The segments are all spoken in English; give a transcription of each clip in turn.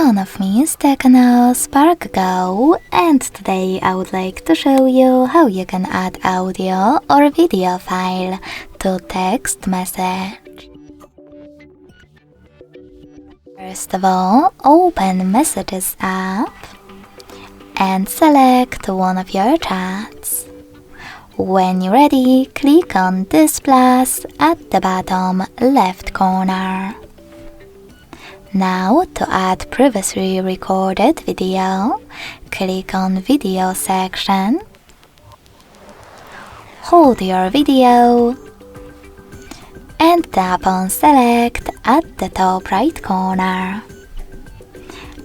everyone, of me is TECNO Spark Go, and today I would like to show you how you can add audio or video file to text message. First of all, open Messages app and select one of your chats. When you're ready, click on this plus at the bottom left corner. Now, to add previously recorded video, click on Video section, hold your video, and tap on Select at the top right corner.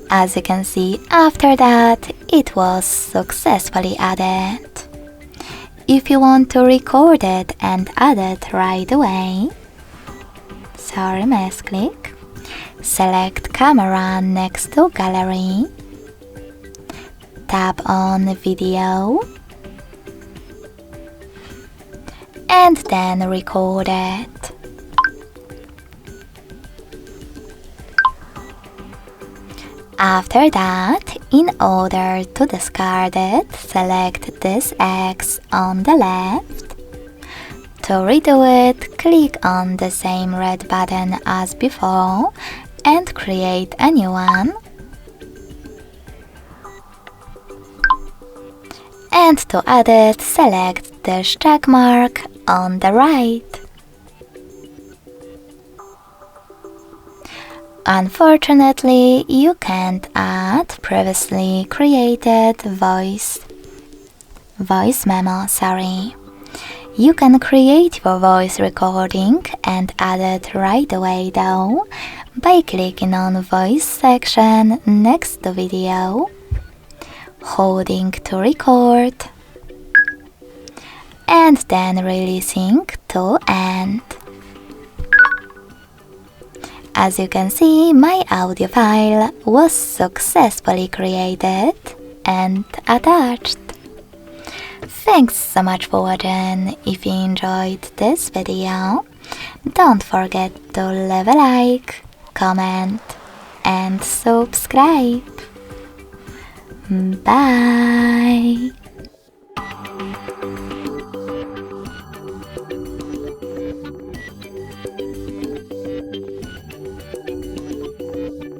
As you can see, after that, it was successfully added. If you want to record it and add it right away, click. Select Camera next to Gallery, tap on Video, and then record it. After that, in order to discard it, select this X on the left. To redo it, click on the same red button as before and create a new one. And to add it, select this check mark on the right. Unfortunately, you can't add previously created voice memo. You can create your voice recording and add it right away though, by clicking on Voice section next to Video, holding to record, and then releasing to end. As you can see, my audio file was successfully created and attached. Thanks so much for watching. If you enjoyed this video, don't forget to leave a like, comment and subscribe. Bye!